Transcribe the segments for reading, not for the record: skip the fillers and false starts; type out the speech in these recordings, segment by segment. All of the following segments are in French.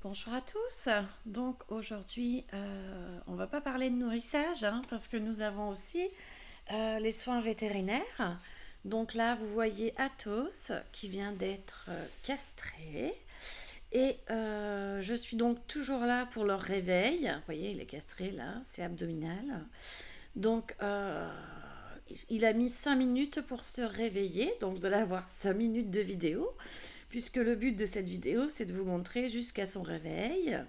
Bonjour à tous. Donc aujourd'hui, on va pas parler de nourrissage parce que nous avons aussi les soins vétérinaires. Donc là, vous voyez Athos qui vient d'être castré et je suis donc toujours là pour leur réveil. Vous voyez, il est castré là, c'est abdominal. Donc il a mis 5 minutes pour se réveiller, donc vous allez avoir 5 minutes de vidéo puisque le but de cette vidéo, c'est de vous montrer jusqu'à son réveil.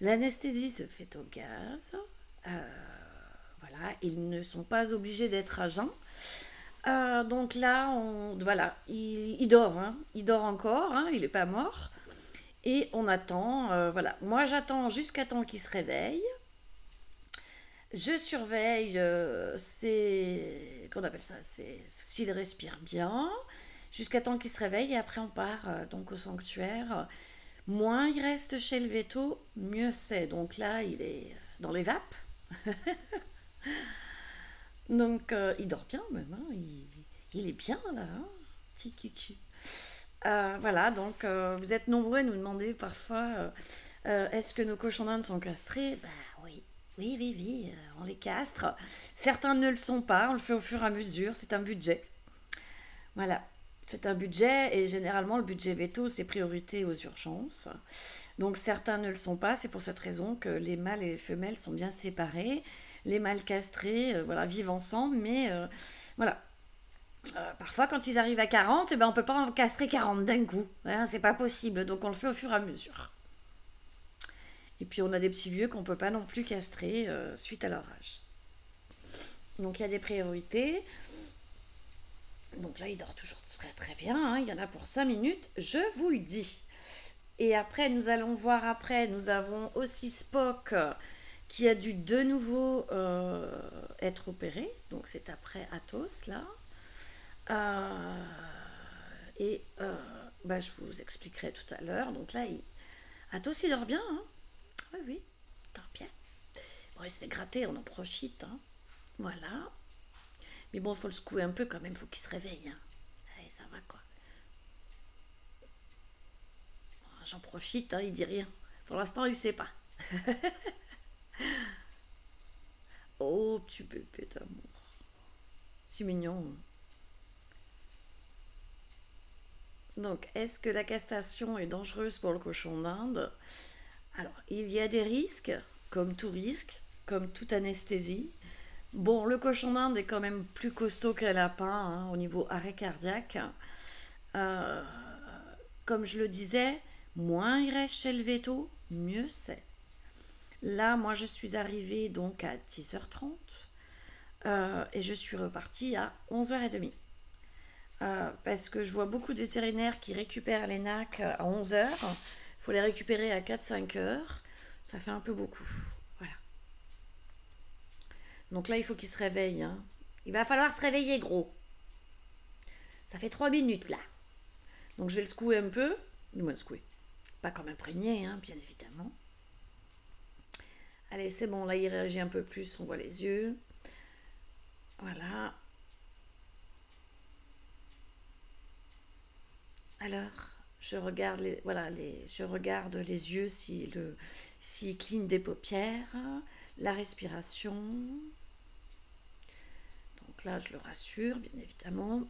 L'anesthésie se fait au gaz. Voilà, ils ne sont pas obligés d'être à jeun. Donc là, voilà, il dort, il dort encore, il n'est pas mort. Et on attend, voilà. Moi, j'attends jusqu'à temps qu'il se réveille. Je surveille, qu'on appelle ça, s'il respire bien, jusqu'à temps qu'il se réveille, et après on part donc au sanctuaire. Moins il reste chez le veto, mieux c'est. Donc là, il est dans les vapes. Donc il dort bien même, il est bien là, petit cucu. Voilà, donc vous êtes nombreux à nous demander parfois est-ce que nos cochons d'Inde sont castrés? Bah oui. Oui, on les castre. Certains ne le sont pas, on le fait au fur et à mesure, c'est un budget. Voilà, c'est un budget et généralement le budget veto c'est priorité aux urgences. Donc certains ne le sont pas, c'est pour cette raison que les mâles et les femelles sont bien séparés. Les mâles castrés voilà, vivent ensemble, mais voilà. Parfois quand ils arrivent à 40, on ne peut pas en castrer 40 d'un coup. C'est pas possible, donc on le fait au fur et à mesure. Et puis on a des petits vieux qu'on ne peut pas non plus castrer suite à leur âge. Donc il y a des priorités. Donc là, il dort toujours très très bien. Il y en a pour 5 minutes, je vous le dis. Et après, nous allons voir après, nous avons aussi Spock qui a dû de nouveau être opéré. Donc c'est après Athos là. Je vous expliquerai tout à l'heure. Donc là, Athos, il dort bien. Oui, il dort bien. Bon, il se fait gratter, on en profite. Voilà. Mais bon, il faut le secouer un peu quand même, il faut qu'il se réveille. Allez, ça va quoi. Bon, j'en profite, il dit rien. Pour l'instant, il sait pas. Oh, petit bébé d'amour. C'est mignon. Donc, est-ce que la castration est dangereuse pour le cochon d'Inde? Alors, il y a des risques, comme tout risque, comme toute anesthésie. Bon, le cochon d'Inde est quand même plus costaud qu'un lapin au niveau arrêt cardiaque. Comme je le disais, moins il reste chez le veto, mieux c'est. Là, moi, je suis arrivée donc à 10h30 et je suis repartie à 11h30. Parce que je vois beaucoup de vétérinaires qui récupèrent les nacs à 11h. Il faut les récupérer à 4-5h. Ça fait un peu beaucoup. Voilà. Donc là, il faut qu'il se réveille. Il va falloir se réveiller, gros. Ça fait 3 minutes, là. Donc je vais le secouer un peu. Du secouer. Pas comme imprégné, bien évidemment. Allez, c'est bon, là, il réagit un peu plus. On voit les yeux. Voilà. Alors, je regarde les yeux s'il cligne des paupières, la respiration. Donc là, je le rassure, bien évidemment.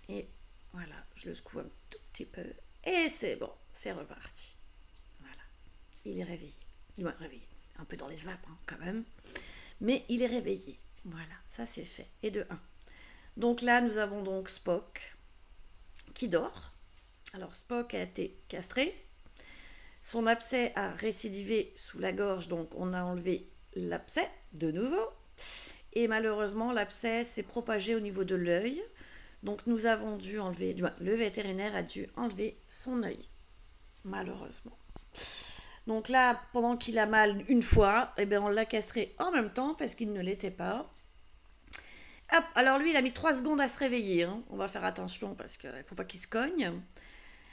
Et voilà, je le secoue un tout petit peu. Et c'est bon, c'est reparti. Voilà, il est réveillé. Il est réveillé, un peu dans les vapes quand même. Mais il est réveillé. Voilà, ça c'est fait. Et de 1. Donc là, nous avons donc Spock qui dort. Alors Spock a été castré. Son abcès a récidivé sous la gorge, donc on a enlevé l'abcès de nouveau. Et malheureusement, l'abcès s'est propagé au niveau de l'œil. Donc nous avons dû enlever, le vétérinaire a dû enlever son œil, malheureusement. Donc là, pendant qu'il a mal une fois, on l'a castré en même temps parce qu'il ne l'était pas. Hop, alors lui, il a mis 3 secondes à se réveiller. On va faire attention parce qu'il ne faut pas qu'il se cogne.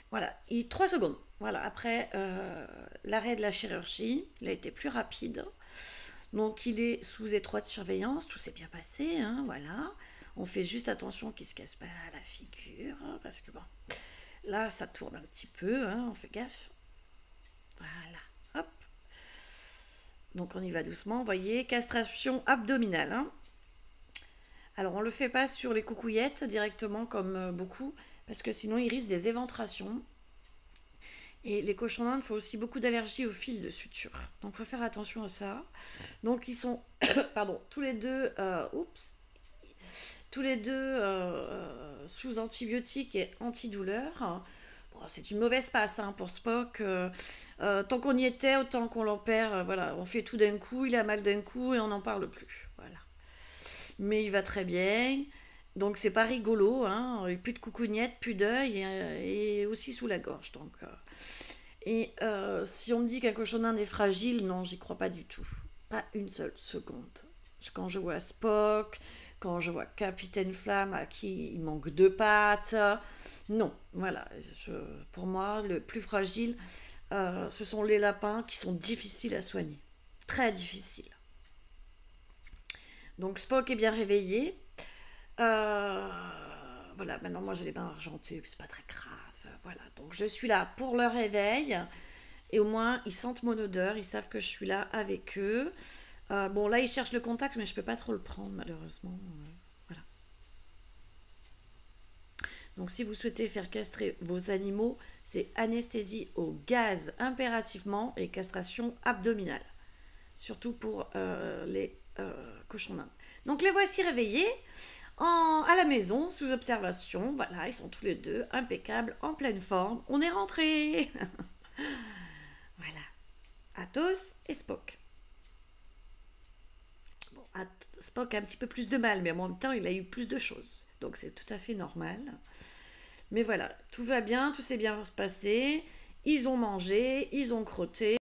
Voilà, 3 secondes. Voilà, après l'arrêt de la chirurgie, il a été plus rapide. Donc il est sous étroite surveillance, tout s'est bien passé, voilà. On fait juste attention qu'il ne se casse pas la figure, parce que bon, là ça tourne un petit peu, on fait gaffe. Voilà, hop. Donc on y va doucement, vous voyez, castration abdominale. Hein. Alors on ne le fait pas sur les coucouillettes directement comme beaucoup, parce que sinon ils risquent des éventrations. Et les cochons d'Inde font aussi beaucoup d'allergies aux fils de suture. Donc il faut faire attention à ça. Donc ils sont pardon, tous les deux sous antibiotiques et antidouleurs. Bon, c'est une mauvaise passe hein, pour Spock. Tant qu'on y était, autant qu'on l'en perd. Voilà, on fait tout d'un coup, il a mal d'un coup et on n'en parle plus. Voilà. Mais il va très bien. Donc c'est pas rigolo, hein. Plus de coucougnette, plus d'œil et aussi sous la gorge. Donc, si on me dit qu'un cochon d'Inde est fragile, non, j'y crois pas du tout. Pas une seule seconde. Quand je vois Spock, quand je vois Capitaine Flamme à qui il manque 2 pattes, non, voilà. Pour moi, le plus fragile, ce sont les lapins qui sont difficiles à soigner. Très difficiles. Donc Spock est bien réveillé. Voilà, maintenant moi j'ai les mains argentées, c'est pas très grave. Voilà, donc je suis là pour leur réveil. Et au moins ils sentent mon odeur, ils savent que je suis là avec eux. Bon là ils cherchent le contact, mais je peux pas trop le prendre malheureusement. Voilà. Donc si vous souhaitez faire castrer vos animaux, c'est anesthésie au gaz impérativement et castration abdominale. Surtout pour les cochons d'Inde. Donc les voici réveillés à la maison, sous observation. Voilà, ils sont tous les deux impeccables, en pleine forme. On est rentrés. Voilà. Athos et Spock. Bon, Spock a un petit peu plus de mal, mais en même temps, il a eu plus de choses. Donc c'est tout à fait normal. Mais voilà, tout va bien, tout s'est bien passé. Ils ont mangé, ils ont crotté.